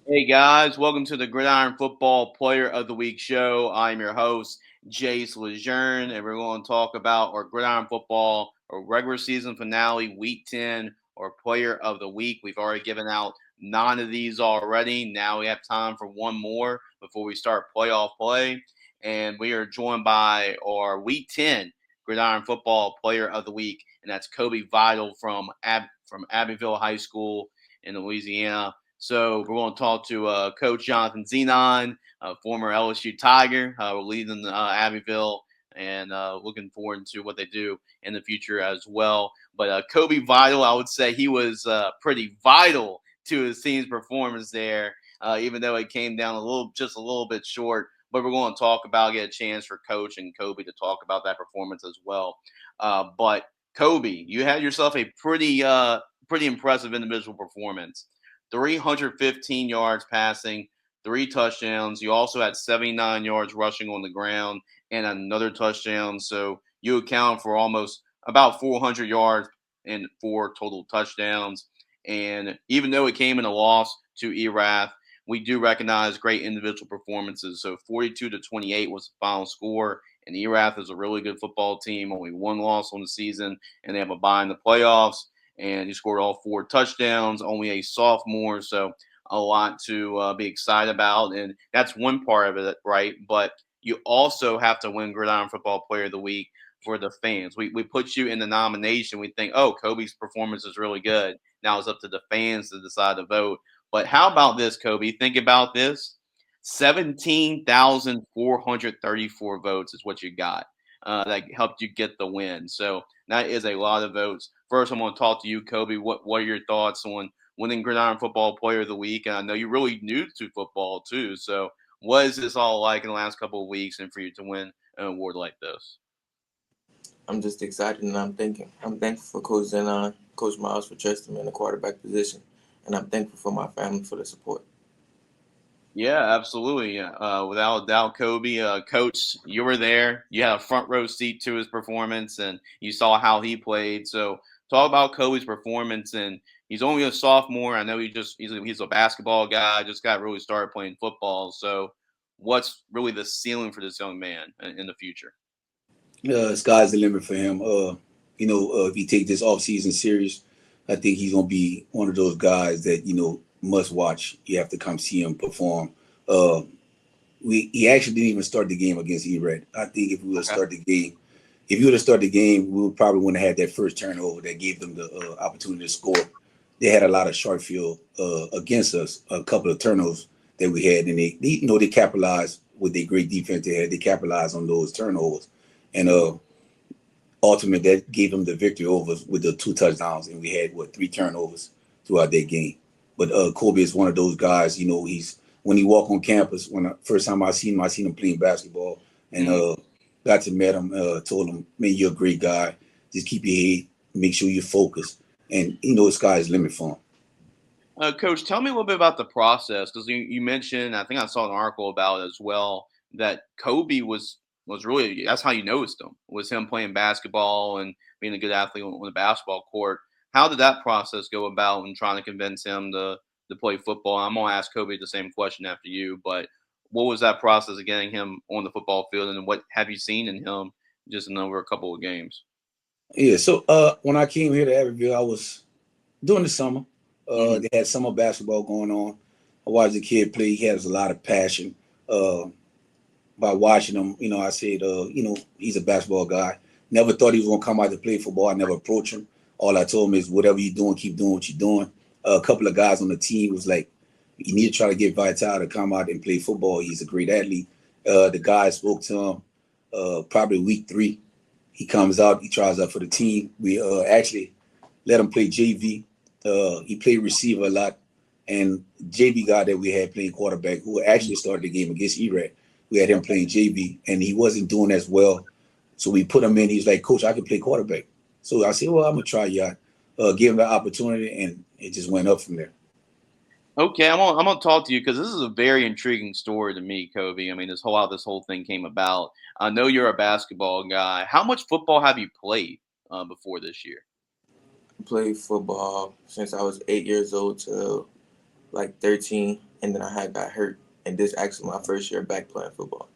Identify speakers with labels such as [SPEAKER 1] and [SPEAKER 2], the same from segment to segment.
[SPEAKER 1] Hey guys, welcome to the Gridiron Football Player of the Week show. I'm your host, Jace LeJeune, and we're going to talk about our Gridiron Football or regular season finale, Week 10, or Player of the Week. We've already given out 9 of these already. Now we have time for one more before we start playoff play. And we are joined by our Week 10 Gridiron Football Player of the Week, and that's Kobe Vital from Abbeville High School in Louisiana. So we're going to talk to Coach Jonathan Zenon, former LSU Tiger, leading Abbeville, and looking forward to what they do in the future as well. But Kobe Vital, I would say he was pretty vital to his team's performance there, even though it came down just a little bit short. But we're going to get a chance for Coach and Kobe to talk about that performance as well. But Kobe, you had yourself a pretty impressive individual performance. 315 yards passing, 3 touchdowns. You also had 79 yards rushing on the ground and another touchdown. So you account for almost about 400 yards and 4 total touchdowns. And even though it came in a loss to Erath, we do recognize great individual performances. So 42-28 was the final score. And Erath is a really good football team, only one loss on the season, and they have a bye in the playoffs. And he scored all 4 touchdowns, only a sophomore, so a lot to be excited about. And that's one part of it, right? But you also have to win Gridiron Football Player of the Week for the fans. We put you in the nomination. We think, oh, Kobe's performance is really good. Now it's up to the fans to decide to vote. But how about this, Kobe? Think about this. 17,434 votes is what you got. That helped you get the win. So that is a lot of votes. First, I'm going to talk to you, Kobe. What are your thoughts on winning Gridiron Football Player of the Week? And I know you're really new to football too. So what is this all like in the last couple of weeks, and for you to win an award like this?
[SPEAKER 2] I'm just excited and I'm thankful for Coach Zenon, Coach Miles for trusting me in the quarterback position, and I'm thankful for my family for the support.
[SPEAKER 1] Yeah, absolutely. Without a doubt, Kobe, Coach, you were there. You had a front row seat to his performance, and you saw how he played. So, talk about Kobe's performance. And he's only a sophomore. I know he's a basketball guy. Just got really started playing football. So, what's really the ceiling for this young man in the future?
[SPEAKER 3] Sky's the limit for him. If he take this offseason serious, I think he's gonna be one of those guys that must watch. You have to come see him perform. Uh, he actually didn't even start the game against Ered. I think
[SPEAKER 1] Okay.
[SPEAKER 3] if you would have started the game, we would probably wouldn't have had that first turnover that gave them the opportunity to score. They had a lot of short field against us, a couple of turnovers that we had, and they capitalized with their great defense they had. They capitalized on those turnovers, and ultimately that gave them the victory over us with the 2 touchdowns, and we had 3 turnovers throughout that game. But Kobe is one of those guys. He's when he walk on campus. First time I seen him playing basketball, and
[SPEAKER 1] Mm.
[SPEAKER 3] got to meet him. Told him, "Man, you're a great guy. Just keep your head, make sure you focus, and the sky's the limit for him."
[SPEAKER 1] Coach, tell me a little bit about the process because you mentioned, I think I saw an article about it as well, that Kobe was really that's how you noticed him was him playing basketball and being a good athlete on the basketball court. How did that process go about in trying to convince him to play football? I'm gonna ask Kobe the same question after you, but what was that process of getting him on the football field, and what have you seen in him just in over a couple of games?
[SPEAKER 3] Yeah. So when I came here to Abbeville, I was during the summer.
[SPEAKER 1] Hmm.
[SPEAKER 3] They had summer basketball going on. I watched the kid play. He has a lot of passion. By watching him, I said, he's a basketball guy. Never thought he was gonna come out to play football. I never approached him. All I told him is, whatever you're doing, keep doing what you're doing. A couple of guys on the team was like, you need to try to get Vital to come out and play football. He's a great athlete. The guy spoke to him probably week 3. He comes out, he tries out for the team. We actually let him play JV. He played receiver a lot. And JV guy that we had playing quarterback, who actually started the game against Iraq, we had him playing JV, and he wasn't doing as well. So we put him in. He's like, "Coach, I can play quarterback." So I said, "Well, I'm gonna try you out." Give him the opportunity, and it just went up from there.
[SPEAKER 1] Okay, I'm gonna talk to you because this is a very intriguing story to me, Kobe. I mean, this whole thing came about. I know you're a basketball guy. How much football have you played before this year?
[SPEAKER 2] I played football since I was 8 years old to like 13, and then I had got hurt. And this actually my first year back playing football.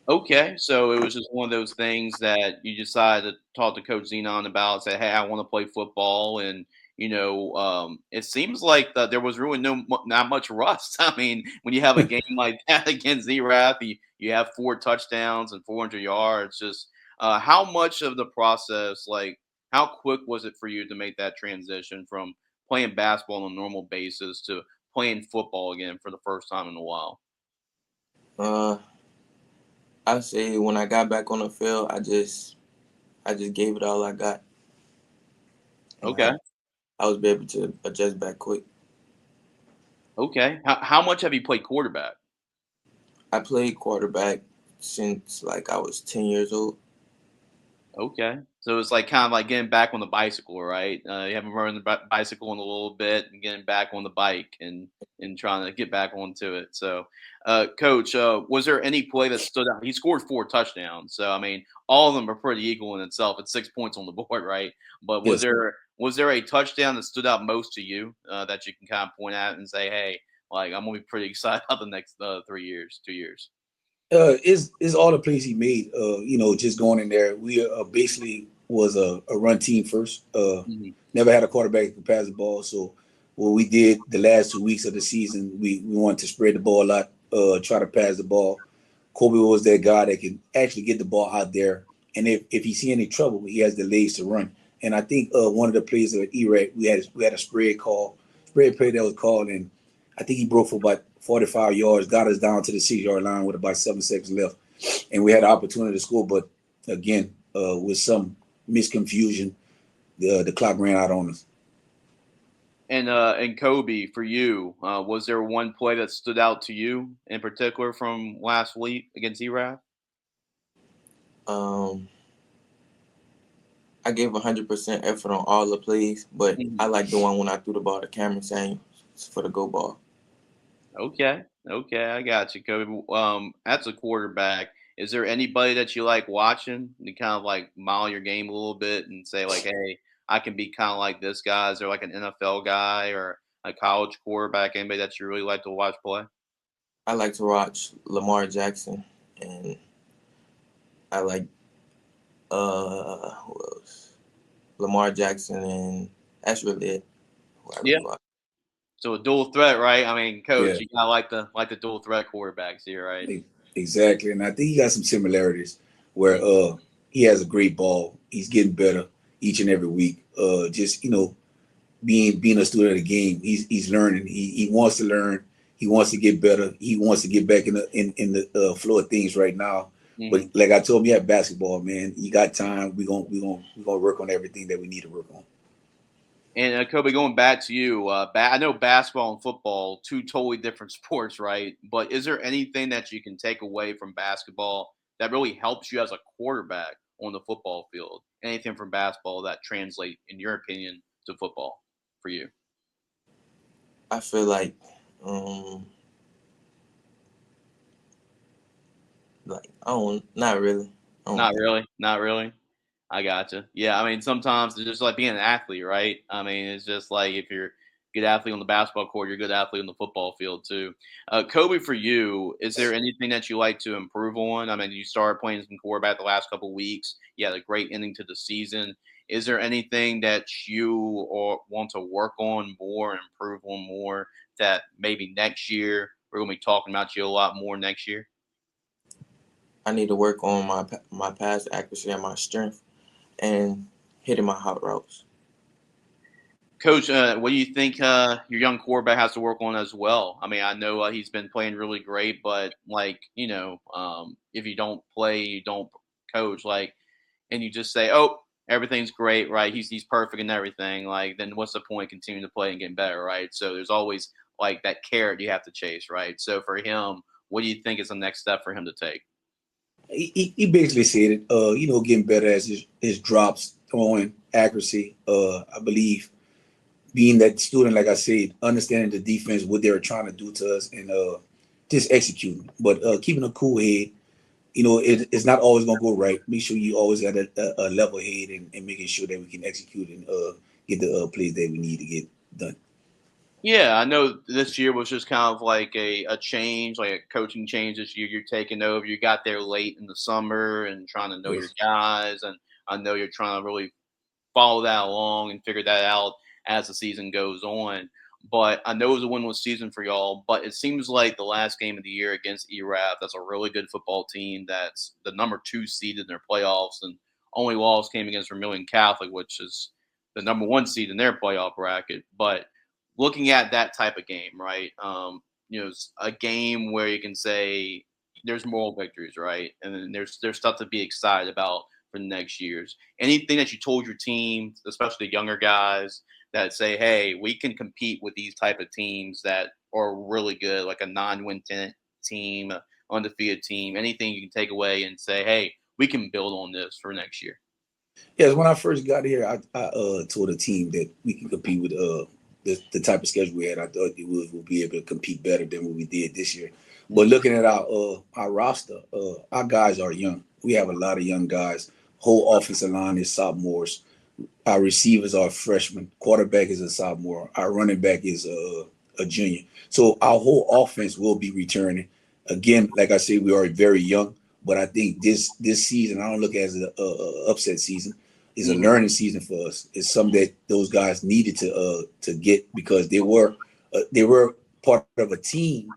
[SPEAKER 1] Okay, so it was just one of those things that you decided to talk to Coach Zenon about, say, "Hey, I want to play football," and it seems like that there was really not much rust. I mean, when you have a game like that against Z-Raf, you have 4 touchdowns and 400 yards. Just how much of the process, like, how quick was it for you to make that transition from playing basketball on a normal basis to playing football again for the first time in a while?
[SPEAKER 2] Uh, I say when I got back on the field, I just gave it all I got, and
[SPEAKER 1] Okay.
[SPEAKER 2] I was able to adjust back quick.
[SPEAKER 1] Okay. How much have you played quarterback?
[SPEAKER 2] I played quarterback since like I was 10 years old.
[SPEAKER 1] Okay. So it's like kind of like getting back on the bicycle, right? You haven't run the bicycle in a little bit and getting back on the bike and trying to get back onto it. So, Coach, was there any play that stood out? He scored 4 touchdowns, so I mean, all of them are pretty equal in itself. It's 6 points on the board, right? But was
[SPEAKER 3] Yes.
[SPEAKER 1] there a touchdown that stood out most to you that you can kind of point at and say, hey, like I'm gonna be pretty excited about the next 3 years, 2 years?
[SPEAKER 3] Is all the plays he made. Just going in there. We basically was a run team first.
[SPEAKER 1] Mhm.
[SPEAKER 3] Never had a quarterback who could pass the ball. So what we did the last 2 weeks of the season, we wanted to spread the ball a lot, try to pass the ball. Kobe was that guy that can actually get the ball out there, and if he see any trouble, he has the legs to run. And I think one of the plays at ERAC, we had a spread play that was called, and I think he broke for about 45 yards, got us down to the 6 yard line with about 7 seconds left, and we had an opportunity to score, but again, with some misconfusion, the clock ran out on us.
[SPEAKER 1] And Kobe, for you, was there one play that stood out to you in particular from last week against Eraf?
[SPEAKER 2] Um, I gave 100% effort on all the plays, but I like the one when I threw the ball to Cameron saying for the go ball.
[SPEAKER 1] Okay, okay, I got you, Kobe. As a quarterback, is there anybody that you like watching to kind of like model your game a little bit and say like, hey, I can be kind of like this guy? Is there like an NFL guy or a college quarterback? Anybody that you really like to watch play?
[SPEAKER 2] I like to watch Lamar Jackson, and I like who else? Lamar Jackson, and that's really it. Who I
[SPEAKER 1] Yeah.
[SPEAKER 2] really watch.
[SPEAKER 1] So a dual threat, right? I mean,
[SPEAKER 3] Yeah,
[SPEAKER 1] Coach, you gotta like the dual threat quarterbacks here, right?
[SPEAKER 3] exactly. And I think he got some similarities where he has a great ball. He's getting better each and every week. Just being a student of the game, he's learning. He wants to learn. He wants to get better. He wants to get back in the flow of things right now. But
[SPEAKER 1] Mhm.
[SPEAKER 3] like I told him, you have basketball, man. You got time. We gonna work on everything that we need to work on.
[SPEAKER 1] And Kobe, going back to you, I know basketball and football, two totally different sports, right? But is there anything that you can take away from basketball that really helps you as a quarterback on the football field? Anything from basketball that translate, in your opinion, to football for you?
[SPEAKER 2] I feel um, like I don't, not really. I don't
[SPEAKER 1] Not
[SPEAKER 2] think.
[SPEAKER 1] really, not really. I gotcha. Yeah, I mean, sometimes it's just like being an athlete, right? I mean, it's just like if you're a good athlete on the basketball court, you're a good athlete on the football field too. Kobe, for you, is there anything that you like to improve on? I mean, you started playing some quarterback the last couple of weeks. You had a great ending to the season. Is there anything that you or want to work on more, improve on more, that maybe next year we're going to be talking about you a lot more next year?
[SPEAKER 2] I need to work on my pass accuracy and my strength and hitting my hot routes.
[SPEAKER 1] Coach, what do you think your young quarterback has to work on as well? I mean, I know he's been playing really great, but like if you don't play, you don't coach, like, and you just say, "Oh, everything's great, right? He's perfect and everything." Like, then what's the point continuing to play and getting better, right? So there's always like that carrot you have to chase, right? So for him, what do you think is the next step for him to take?
[SPEAKER 3] He basically said it. Getting better as his drops, throwing accuracy. I believe being that student, like I said, understanding the defense, what they were trying to do to us, and just executing. But keeping a cool head. It's not always gonna go right. Make sure you always got a level head and making sure that we can execute and get the plays that we need to get done.
[SPEAKER 1] Yeah, I know this year was just kind of like a change, like a coaching change this year. You're taking over. You got there late in the summer and trying to know your
[SPEAKER 3] Yes.
[SPEAKER 1] guys, and I know you're trying to really follow that along and figure that out as the season goes on. But I know it was a winless season for y'all. But it seems like the last game of the year against ERAF, that's a really good football team. That's the number 2 seed in their playoffs, and only loss came against Vermilion Catholic, which is the number 1 seed in their playoff bracket. But looking at that type of game, right? It's a game where you can say there's moral victories, right? And then there's stuff to be excited about for the next years. Anything that you told your team, especially the younger guys, that say, hey, we can compete with these type of teams that are really good, like a 9-win team, undefeated team, anything you can take away and say, hey, we can build on this for next year.
[SPEAKER 3] Yes, when I first got here, I told the team that we can compete with the type of schedule we had. I thought we'll be able to compete better than what we did this year. But looking at our roster, our guys are young. We have a lot of young guys. Whole offensive line is sophomores. Our receivers are freshmen. Quarterback is a sophomore. Our running back is a junior. So our whole offense will be returning. Again, like I said, we are very young, but I think this season, I don't look at it as a upset season. It's a learning season for us. It's something that those guys needed to get because they were part of a team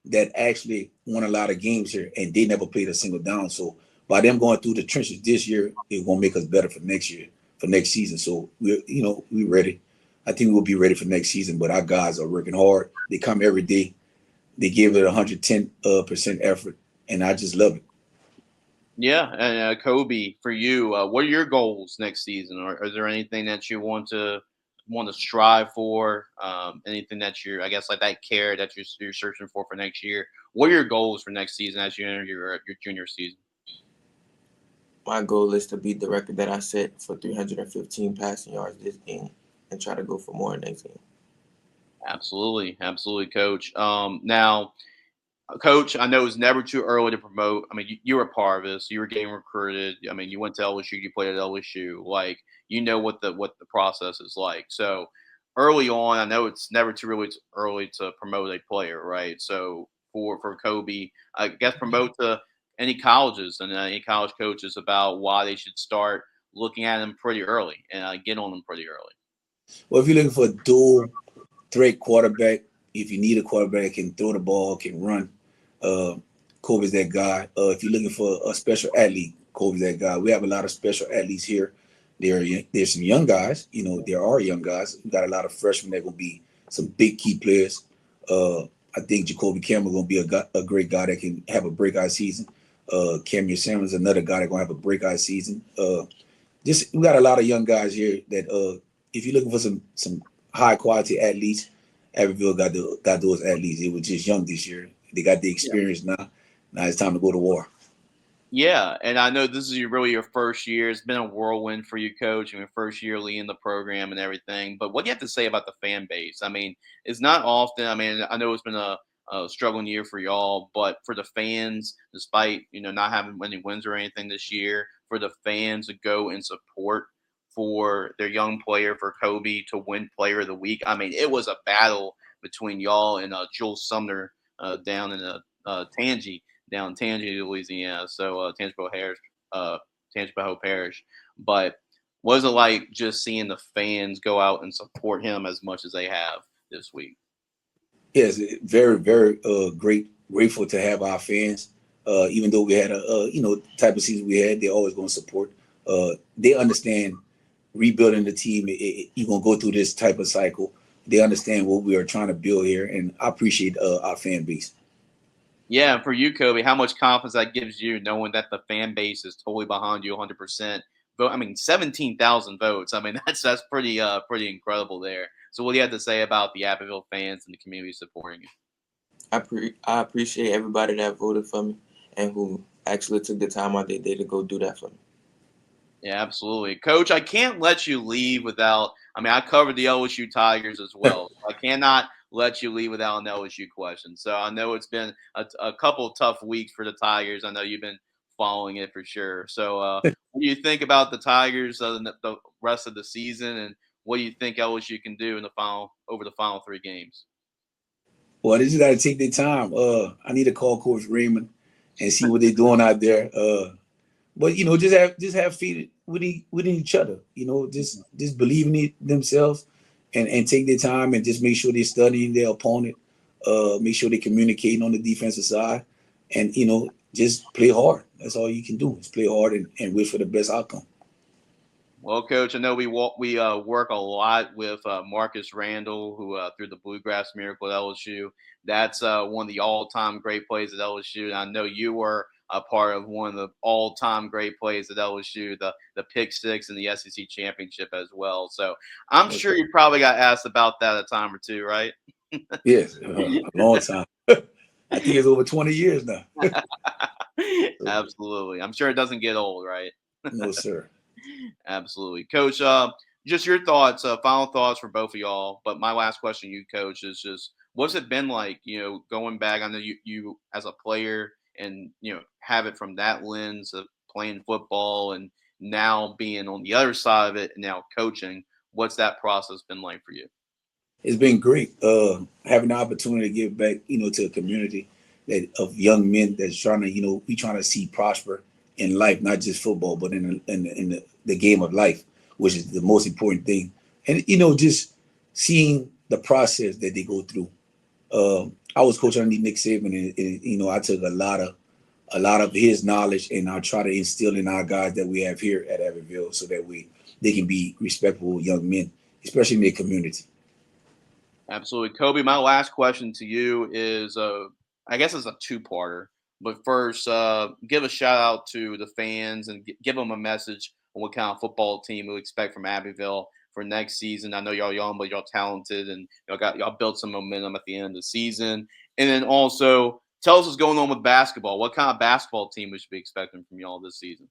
[SPEAKER 3] that actually won a lot of games here, and they never played a single down. So by them going through the trenches this year, it won't make us better for next year, for next season. So we're ready. I think we'll be ready for next season. But our guys are working hard. They come every day. They give it 110% effort, and I just love it.
[SPEAKER 1] Yeah, and Kobe, for you, what are your goals next season? Or is there anything that you want to strive for? Anything that you're, I guess, like that care that you're searching for next year? What are your goals for next season as you enter your junior season?
[SPEAKER 2] My goal is to beat the record that I set for 315 passing yards this game and try to go for more next game.
[SPEAKER 1] Absolutely, absolutely, Coach. Now, Coach, I know it's never too early to promote. I mean, you were a part of this. You were getting recruited. I mean, you went to LSU. You played at LSU. Like, you know what the process is like. So early on, I know it's never too really early to promote a player, right? So for Kobe, I guess promote to any colleges and any college coaches about why they should start looking at them pretty early and get on them pretty early.
[SPEAKER 3] Well, if you're looking for a dual threat quarterback, if you need a quarterback that can throw the ball, can run, uh, Kobe's that guy. If you're looking for a special athlete, Kobe's that guy. We have a lot of special athletes here. There's some young guys. There are young guys. We got a lot of freshmen that will be some big key players. I think Jacoby Campbell going to be a great guy that can have a breakout season. Cameron Samuels, another guy that's going to have a breakout season. Just we got a lot of young guys here that if you're looking for some high quality athletes, Abbeville got those athletes. It was just young this year. They got the experience now. Now it's time to go to war.
[SPEAKER 1] Yeah, and I know this is really your first year. It's been a whirlwind for you, Coach. I mean, first year leading the program and everything. But what do you have to say about the fan base? I mean, it's not often. I mean, I know it's been a struggling year for y'all, but for the fans, despite not having any wins or anything this year, for the fans to go and support for their young player, for Kobe to win Player of the Week. I mean, it was a battle between y'all and Jules Sumner down in Tangi down in Tangi, Louisiana. So Tangipahoa Parish. But was it like just seeing the fans go out and support him as much as they have this week?
[SPEAKER 3] Yes, very, very grateful to have our fans. Even though we had type of season we had, they're always going to support. They understand rebuilding the team. You're going to go through this type of cycle. They understand what we are trying to build here, and I appreciate our fan base.
[SPEAKER 1] Yeah, and for you, Kobe, how much confidence that gives you knowing that the fan base is totally behind you 100%. Vote, I mean, 17,000 votes. I mean, that's pretty incredible there. So what do you have to say about the Abbeville fans and the community supporting you?
[SPEAKER 2] I appreciate everybody that voted for me and who actually took the time out their day to go do that for me.
[SPEAKER 1] Yeah, absolutely. Coach, I can't let you leave without – I mean, I covered the LSU Tigers as well. I cannot let you leave without an LSU question. So I know it's been a couple of tough weeks for the Tigers. I know you've been following it for sure. So what do you think about the Tigers the rest of the season, and what do you think LSU can do in the over the final 3 games?
[SPEAKER 3] Well, they just got to take their time. I need to call Coach Raymond and see what they're doing out there. But just have faith within each other. Just believe in themselves and take their time and just make sure they're studying their opponent. Make sure they're communicating on the defensive side, and just play hard. That's all you can do is play hard and wait for the best outcome.
[SPEAKER 1] Well, Coach, I know we work a lot with Marcus Randall, who threw the Bluegrass Miracle at LSU. That's one of the all-time great plays at LSU. And I know you were a part of one of the all-time great plays at LSU, the pick six in the SEC championship as well. So I'm sure you probably got asked about that a time or two, right?
[SPEAKER 3] Yes, a long time. I think it's over 20 years now.
[SPEAKER 1] Absolutely. I'm sure it doesn't get old, right?
[SPEAKER 3] No, sir.
[SPEAKER 1] Absolutely. Coach, just your thoughts, final thoughts for both of y'all. But my last question to you, Coach, is just what's it been like, going back? I know you as a player and, have it from that lens of playing football and now being on the other side of it and now coaching. What's that process been like for you?
[SPEAKER 3] It's been great having the opportunity to give back, to a community of young men that's trying to, we trying to see prosper in life, not just football, but in the game of life, which is the most important thing. And, just seeing the process that they go through. I was coaching underneath Nick Saban, and I took a lot of his knowledge, and I try to instill in our guys that we have here at Abbeville so that they can be respectable young men, especially in their community.
[SPEAKER 1] Absolutely. Kobe, my last question to you is, I guess it's a two-parter. But first, give a shout out to the fans and give them a message on what kind of football team we expect from Abbeville for next season. I know y'all young, but y'all talented, and y'all built some momentum at the end of the season. And then also, tell us what's going on with basketball. What kind of basketball team we should be expecting from y'all this season?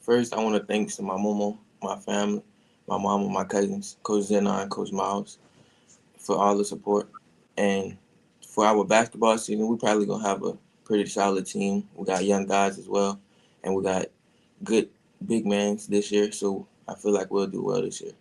[SPEAKER 2] First, I want to thank my mama, my family, my mama, my cousins, Coach Zena and Coach Miles for all the support. And for our basketball season, we're probably going to have a pretty solid team. We got young guys as well, and we got good big men this year, so I feel like we'll do well this year.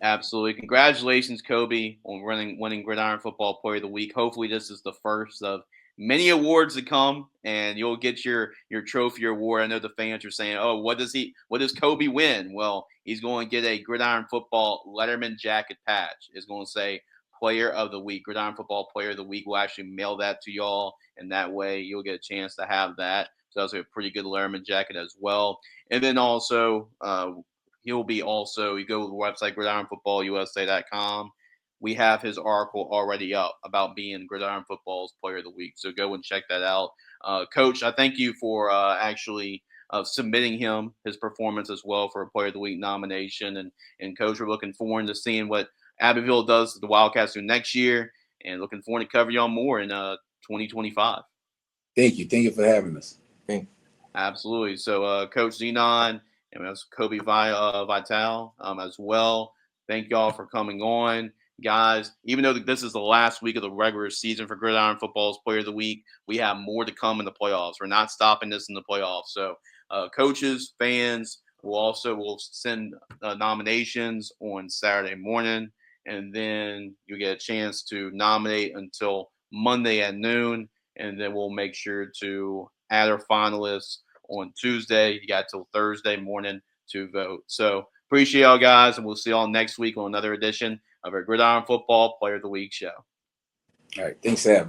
[SPEAKER 1] Absolutely. Congratulations, Kobe, on winning Gridiron Football Player of the Week. Hopefully this is the first of many awards to come, and you'll get your trophy or award. I know the fans are saying, oh, what does Kobe win? Well, he's going to get a Gridiron Football Letterman jacket patch. It's going to say Player of the Week. Gridiron Football Player of the Week. We'll actually mail that to y'all, and that way you'll get a chance to have that. So that's a pretty good Letterman jacket as well. And then also, he'll be also, you go to the website, gridironfootballusa.com. We have his article already up about being Gridiron Football's Player of the Week. So go and check that out. Coach, I thank you for actually submitting his performance as well for a Player of the Week nomination. And Coach, we're looking forward to seeing what Abbeville does to the Wildcats do next year, and looking forward to cover y'all more in 2025.
[SPEAKER 3] Thank you. Thank you for having us.
[SPEAKER 1] Absolutely. So, Coach Zenon, and that's Kobe Vital as well. Thank y'all for coming on. Guys, even though this is the last week of the regular season for Gridiron Football's Player of the Week, we have more to come in the playoffs. We're not stopping this in the playoffs. So, coaches, fans, we'll send nominations on Saturday morning, and then you get a chance to nominate until Monday at noon, and then we'll make sure to add our finalists on Tuesday. You got till Thursday morning to vote. So appreciate y'all guys, and we'll see y'all next week on another edition of our Gridiron Football Player of the Week show.
[SPEAKER 3] All right. Thanks for having me.